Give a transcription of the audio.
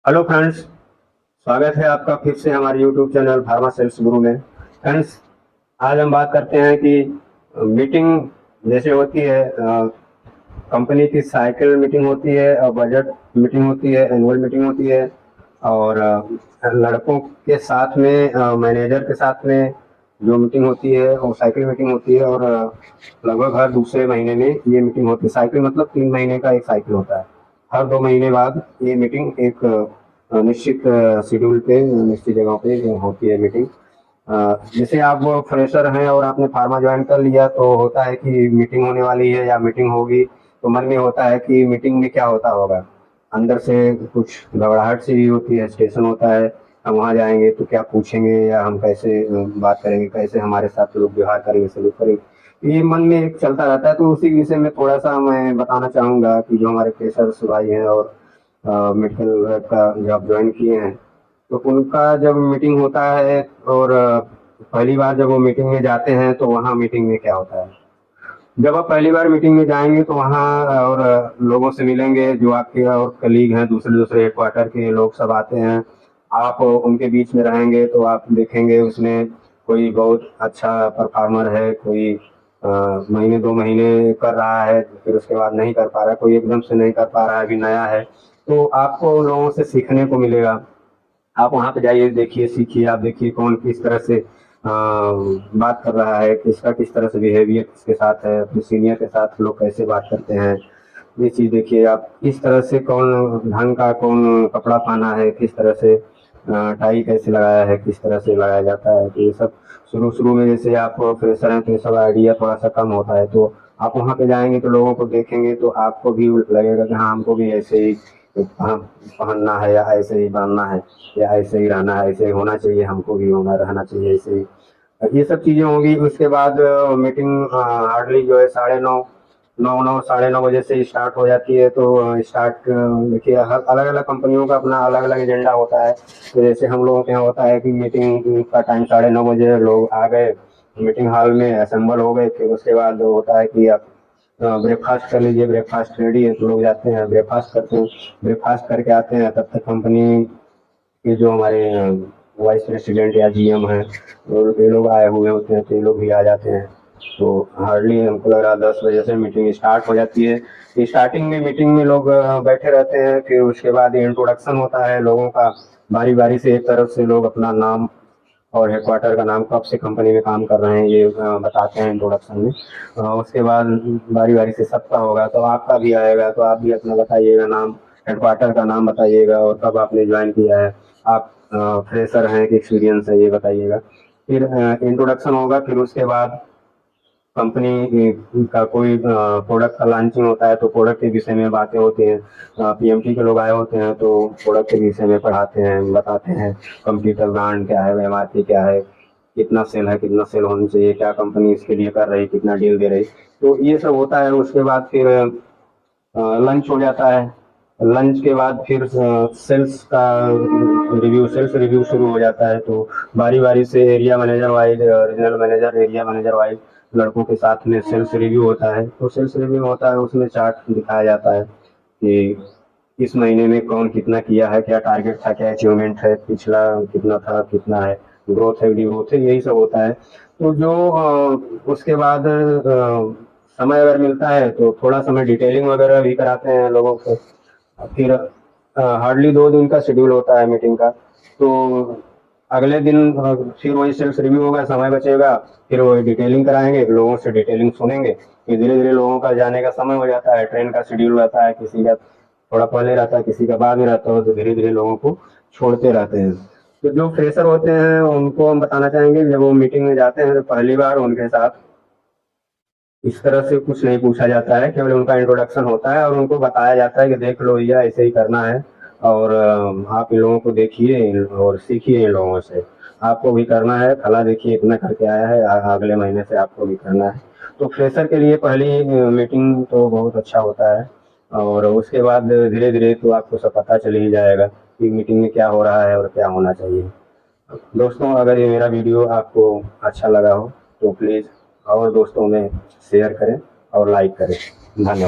Hello friends, स्वागत है आपका फिर से हमारे यूट्यूब चैनल फार्मा सेल्स गुरु में। फ्रेंड्स, आज हम बात करते हैं कि मीटिंग जैसे होती है, कंपनी की साइकिल मीटिंग होती है और बजट मीटिंग होती है, एनुअल मीटिंग होती है और लड़कों के साथ में मैनेजर के साथ में जो मीटिंग होती है वो साइकिल मीटिंग होती है और लगभग हर दूसरे महीने में ये मीटिंग होती है। साइकिल मतलब 3 महीने का एक साइकिल होता है। हर 2 महीने बाद ये मीटिंग एक निश्चित शेड्यूल पे निश्चित जगहों पे होती है मीटिंग। जैसे आप वो फ्रेशर हैं और आपने फार्मा ज्वाइन कर लिया तो होता है कि मीटिंग होने वाली है या मीटिंग होगी, तो मन में होता है कि मीटिंग में क्या होता होगा। अंदर से कुछ घबराहट सी भी होती है, स्टेशन होता है, हम वहाँ जाएंगे तो क्या पूछेंगे या हम कैसे बात करेंगे, कैसे हमारे साथ लोग व्यवहार करेंगे, सलूक करेंगे, ये मन में एक चलता रहता है। तो उसी विषय में थोड़ा सा मैं बताना चाहूँगा कि जो हमारे फ्रेशर्स भाई हैं और मेडिकल का जॉब ज्वाइन किए हैं तो उनका जब मीटिंग होता है और पहली बार जब वो मीटिंग में जाते हैं तो वहाँ मीटिंग में क्या होता है। जब आप पहली बार मीटिंग में जाएंगे तो वहाँ और लोगों से मिलेंगे जो आपके और कलीग हैं, दूसरे दूसरे हेडक्वार्टर के लोग सब आते हैं। आप उनके बीच में रहेंगे तो आप देखेंगे उसमें कोई बहुत अच्छा परफॉर्मर है, कोई महीने 2 महीने कर रहा है फिर उसके बाद नहीं कर पा रहा है, कोई एकदम से नहीं कर पा रहा है, अभी नया है। तो आपको उन लोगों से सीखने को मिलेगा। आप वहाँ पे जाइए, देखिए, सीखिए, आप देखिए कौन किस तरह से बात कर रहा है, किसका किस तरह से बिहेवियर किसके साथ है, अपने सीनियर के साथ लोग कैसे बात करते हैं, ये चीज़ देखिए आप। किस तरह से कौन ढंग का कौन कपड़ा पहना है, किस तरह से टाई कैसे लगाया है, किस तरह से लगाया जाता है। तो ये सब शुरू शुरू में जैसे आप फ्रेशर हैं तो ये सब आइडिया थोड़ा सा कम होता है। तो आप वहाँ पे जाएंगे तो लोगों को देखेंगे तो आपको भी लगेगा कि हाँ, हमको भी ऐसे ही पहनना है या ऐसे ही बनना है या ऐसे ही रहना है, ऐसे ही होना चाहिए, हमको भी होना रहना चाहिए ऐसे ही। ये सब चीज़ें होंगी। उसके बाद मीटिंग हार्डली जो है 9:30 9:30 से स्टार्ट हो जाती है। तो स्टार्ट देखिए अलग अलग कंपनियों का अपना अलग अलग एजेंडा होता है। तो जैसे हम लोगों के यहाँ होता है कि मीटिंग का टाइम 9:30 लोग आ गए, मीटिंग हॉल में असेंबल हो गए। फिर उसके बाद होता है कि आप ब्रेकफास्ट कर लीजिए, ब्रेकफास्ट रेडी है तो लोग जाते हैं ब्रेकफास्ट करते हैं, ब्रेकफास्ट करके आते हैं। तब तक कंपनी के जो हमारे वाइस प्रेसिडेंट या जीएम हैं ये लोग आए हुए होते हैं तो ये लोग भी आ जाते हैं। तो हार्डली हमको लग रहा है 10 बजे से मीटिंग स्टार्ट हो जाती है। स्टार्टिंग में मीटिंग में लोग बैठे रहते हैं, फिर उसके बाद इंट्रोडक्शन होता है लोगों का। बारी बारी से एक तरफ से लोग अपना नाम और हेडक्वार्टर का नाम, कब से कंपनी में काम कर रहे हैं, ये बताते हैं इंट्रोडक्शन में। उसके बाद बारी बारी से सबका होगा तो आपका भी आएगा तो आप भी अपना बताइएगा नाम, हेडक्वार्टर का नाम बताइएगा और कब आपने ज्वाइन किया है, आप फ्रेशर हैं कि एक्सपीरियंस है ये बताइएगा। फिर इंट्रोडक्शन होगा। फिर उसके बाद कंपनी का कोई प्रोडक्ट का लॉन्चिंग होता है तो प्रोडक्ट के विषय में बातें होती हैं। पीएमटी के लोग आए होते हैं तो प्रोडक्ट के विषय में पढ़ाते हैं, बताते हैं कंप्यूटर ब्रांड क्या है, एमआरपी क्या है, कितना सेल है, कितना सेल होनी चाहिए, क्या कंपनी इसके लिए कर रही, कितना डील दे रही। तो ये सब होता है। उसके बाद फिर लंच हो जाता है। लंच के बाद फिर सेल्स रिव्यू शुरू हो जाता है। तो बारी बारी से area manager wise, regional manager, area manager wise लड़कों के साथ में सेल्स रिव्यू होता है। तो सेल्स रिव्यू होता है, उसमें चार्ट दिखाया जाता है कि इस महीने में कौन कितना किया है, क्या टारगेट था, क्या अचीवमेंट है, पिछला कितना था, कितना है, ग्रोथ है, ग्रोथ है, यही सब होता है। तो जो उसके बाद समय अगर मिलता है तो थोड़ा समय डिटेलिंग वगैरह भी कराते हैं लोगों को। फिर हार्डली 2 दिन का शेड्यूल होता है मीटिंग का। तो अगले दिन फिर वही सेल्स रिव्यू होगा, समय बचेगा, फिर वही डिटेलिंग कराएंगे, लोगों से डिटेलिंग सुनेंगे। फिर धीरे धीरे लोगों का जाने का समय हो जाता है, ट्रेन का शेड्यूल रहता है, किसी का थोड़ा पहले रहता है, किसी का बाद में रहता है, तो धीरे धीरे लोगों को छोड़ते रहते हैं। तो जो फ्रेशर होते हैं उनको हम बताना चाहेंगे जब वो मीटिंग में जाते हैं तो पहली बार उनके साथ इस तरह से कुछ नहीं पूछा जाता है, केवल उनका इंट्रोडक्शन होता है और उनको बताया जाता है कि देख लो भैया ऐसे ही करना है और आप इन लोगों को देखिए और सीखिए इन लोगों से, आपको भी करना है, फला देखिए इतना करके आया है, अगले महीने से आपको भी करना है। तो फ्रेशर के लिए पहली मीटिंग तो बहुत अच्छा होता है और उसके बाद धीरे धीरे तो आपको सब पता चल ही जाएगा कि मीटिंग में क्या हो रहा है और क्या होना चाहिए। दोस्तों, अगर ये मेरा वीडियो आपको अच्छा लगा हो तो प्लीज़ और दोस्तों में शेयर करें और लाइक करें। धन्यवाद।